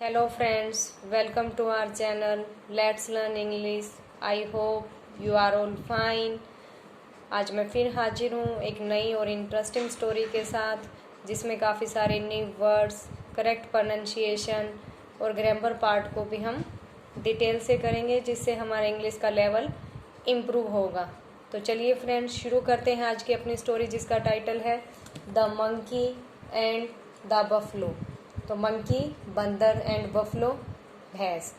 Hello friends, welcome to our channel Let's Learn English. I hope you are all fine. आज मैं फिर हाजिर हूँ एक नई और इंटरेस्टिंग स्टोरी के साथ जिसमें काफ़ी सारे न्यू वर्ड्स, करेक्ट प्रोनाउंसिएशन और ग्रामर पार्ट को भी हम डिटेल से करेंगे जिससे हमारा इंग्लिश का लेवल इम्प्रूव होगा। तो चलिए फ्रेंड्स शुरू करते हैं आज की अपनी स्टोरी जिसका टाइटल है the monkey and the buffalo. तो मंकी बंदर एंड बफलो भैंस।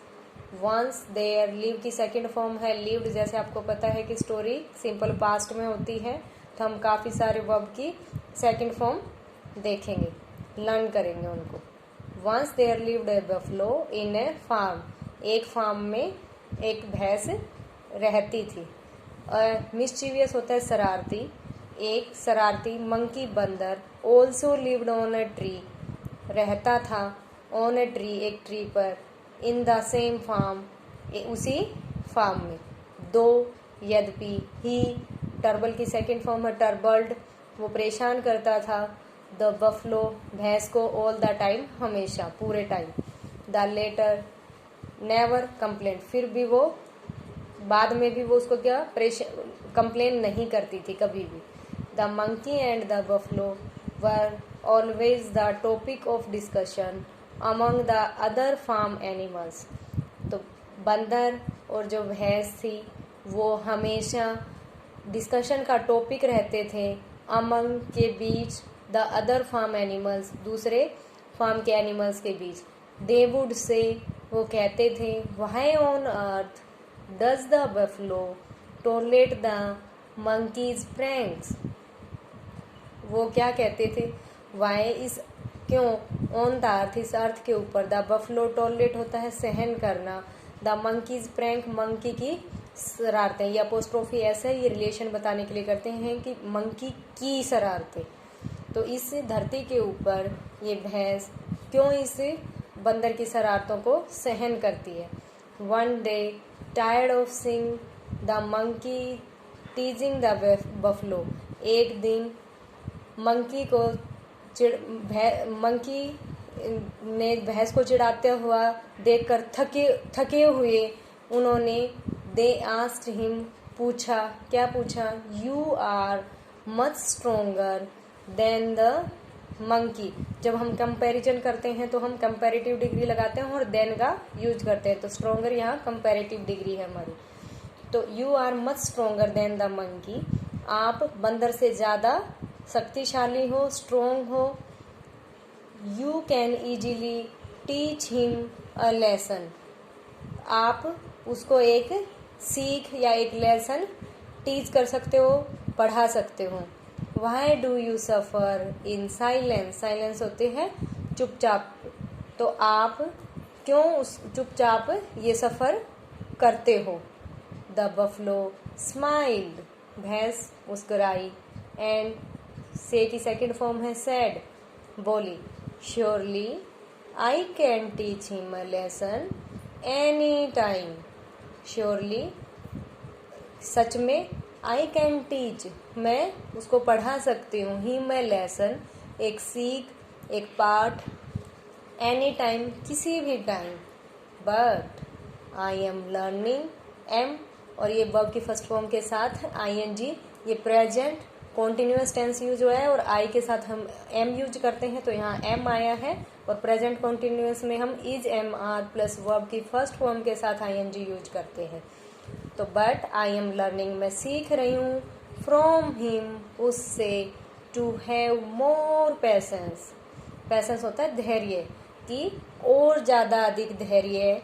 वंस देयर लिव की सेकंड फॉर्म है लिव्ड। जैसे आपको पता है कि स्टोरी सिंपल पास्ट में होती है तो हम काफ़ी सारे वर्ब की सेकंड फॉर्म देखेंगे, लर्न करेंगे उनको। Once there lived a buffalo in a farm. एक फार्म में एक भैंस रहती थी। मिस्चीवियस होता है शरारती। एक शरारती मंकी बंदर also lived on a tree, रहता था ऑन ए ट्री, एक ट्री पर, इन द सेम फार्म, उसी फार्म में। दो यद्यपि ही, टर्बल की सेकंड फॉर्म है टर्बल्ड, वो परेशान करता था द बफलो, भैंस को, ऑल द टाइम, हमेशा, पूरे time. The latter never complaint, फिर भी वो बाद में भी वो उसको क्या कंप्लेन नहीं करती थी कभी भी। The monkey and the buffalo were always the topic of discussion among the other farm animals। तो बंदर और जो भैंस थी वो हमेशा डिस्कशन का टॉपिक रहते थे among के बीच, the other farm animals, दूसरे फार्म के एनिमल्स के बीच। they would say, वो कहते थे, why on earth does the buffalo tolerate the monkey's pranks। वो क्या कहते थे, वाई इस, क्यों, ऑन द अर्थ, इस अर्थ के ऊपर, द बफलो टॉलरेट होता है सहन करना, द मंकीज प्रैंक, मंकी की शरारतें। ये अपोस्ट्रोफी ऐसा है, ये रिलेशन बताने के लिए करते हैं कि मंकी की शरारतें। तो इस धरती के ऊपर ये भैंस क्यों इस बंदर की शरारतों को सहन करती है। One day tired of seeing the monkey टीजिंग the buffalo, एक दिन मंकी को मंकी ने भैंस को चिढ़ाते हुआ देखकर थके हुए उन्होंने दे आस्क्ड हिम, पूछा, क्या पूछा, you are much stronger than the monkey. जब हम कंपैरिजन करते हैं तो हम कंपैरेटिव डिग्री लगाते हैं और देन का यूज करते हैं, तो स्ट्रोंगर यहाँ कंपैरेटिव डिग्री है हमारी। तो you are much stronger than the monkey, आप बंदर से ज़्यादा शक्तिशाली हो, स्ट्रोंग हो। You can easily teach him a lesson, आप उसको एक सीख या एक लेसन टीच कर सकते हो, पढ़ा सकते हो। Why do you suffer in silence, silence होते हैं चुपचाप, तो आप क्यों उस चुपचाप ये सफ़र करते हो। द बफलो स्माइल्ड, भैंस मुस्कुराई, एंड से की सेकंड फॉर्म है सैड, बोली, surely I can teach him a lesson any time. Surely, सच में, आई कैन टीच, मैं उसको पढ़ा सकती हूँ, हिम अ लेसन, एक सीख, एक पाठ, एनी टाइम, किसी भी टाइम। But I am learning, am और ये वर्ब की फर्स्ट फॉर्म के साथ ING, ये प्रेजेंट कॉन्टिन्यूस टेंस यूज हुआ है और आई के साथ हम एम यूज करते हैं, तो यहाँ एम आया है। और प्रेजेंट कॉन्टिन्यूस में हम is am are plus verb की फर्स्ट फॉर्म के साथ ING यूज करते हैं। तो बट आई एम लर्निंग, मैं सीख रही हूँ, फ्रॉम हिम, उससे, to have more patience, patience होता है धैर्य, कि और ज़्यादा अधिक धैर्य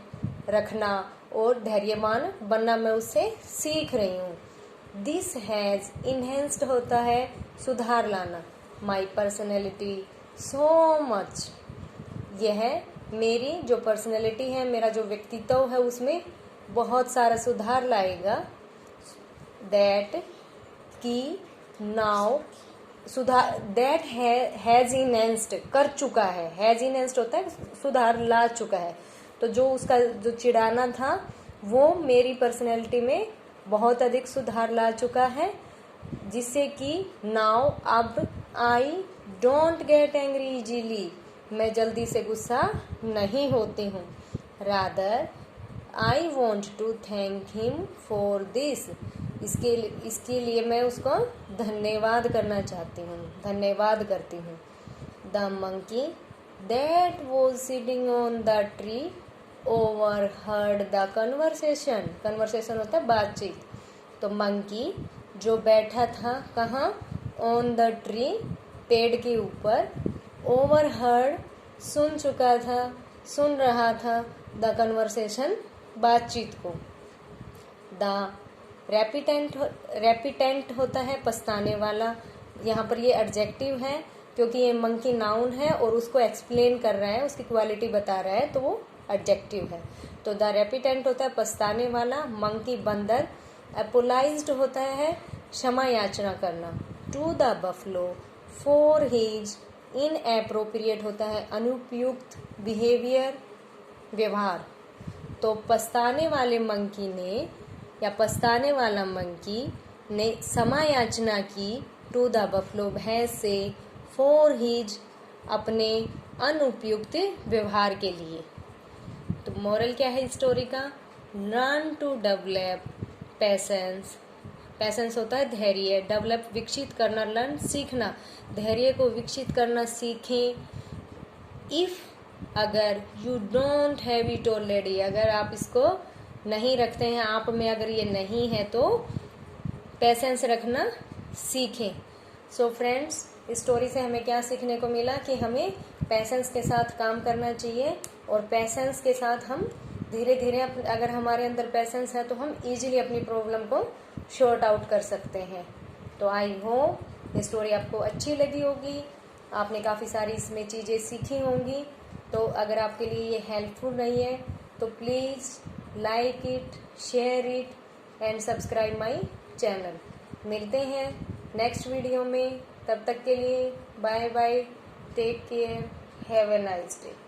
रखना और धैर्यवान बनना मैं उससे सीख रही हूँ। दिस हैज़ इन्हेंस्ड होता है सुधार लाना, माई पर्सनैलिटी सो मच, यह मेरी जो पर्सनैलिटी है, मेरा जो व्यक्तित्व है उसमें बहुत सारा सुधार लाएगा। दैट की नाउ, सुधार, दैट हैज़ इन्हेंस्ड, कर चुका है, हैज़ इन्हेंस्ड होता है सुधार ला चुका है। तो जो उसका जो चिढ़ाना था वो मेरी पर्सनैलिटी में बहुत अधिक सुधार ला चुका है, जिससे कि नाउ, अब, I don't get angry easily, मैं जल्दी से गुस्सा नहीं होती हूँ। Rather I want to thank him for this, इसके लिए मैं उसको धन्यवाद करना चाहती हूँ, धन्यवाद करती हूँ। The monkey that was sitting on the tree overheard the conversation, conversation होता है बातचीत। तो मंकी जो बैठा था कहाँ, ऑन द ट्री, पेड़ के ऊपर, ओवरहर्ड सुन चुका था, सुन रहा था, द कन्वर्सेशन बातचीत को। द रेपिटेंट होता है पछताने वाला, यहाँ पर ये एडजेक्टिव है क्योंकि ये मंकी नाउन है और उसको एक्सप्लेन कर रहा है, उसकी क्वालिटी बता रहा है, तो वो एडजेक्टिव है। तो द रेपिटेंट होता है पछताने वाला, मंकी बंदर। अपोलाइज्ड होता है क्षमा याचना करना। To the buffalo for his inappropriate होता है अनुपयुक्त बिहेवियर, व्यवहार। तो पछताने वाले मंकी ने या पछताने वाला मंकी ने क्षमा याचना की टू द बफलो, भैंस से, फॉर हिज, अपने अनुपयुक्त व्यवहार के लिए। तो मोरल क्या है स्टोरी का, learn to develop patience, patience होता है धैर्य, डेवलप विकसित करना, लर्न सीखना, धैर्य को विकसित करना सीखें। इफ अगर you don't have it already, अगर आप इसको नहीं रखते हैं, आप में अगर ये नहीं है तो पेशेंस रखना सीखें। सो फ्रेंड्स, इस स्टोरी से हमें क्या सीखने को मिला कि हमें पेशेंस के साथ काम करना चाहिए और पेशेंस के साथ हम धीरे धीरे अगर हमारे अंदर पेशेंस है तो हम इजीली अपनी प्रॉब्लम को शॉर्ट आउट कर सकते हैं। तो आई होप ये स्टोरी आपको अच्छी लगी होगी, आपने काफ़ी सारी इसमें चीज़ें सीखी होंगी। तो अगर आपके लिए ये हेल्पफुल रही है तो please like it, share it and subscribe my channel. मिलते हैं नेक्स्ट वीडियो में, तब तक के लिए bye bye, take care, have a nice day.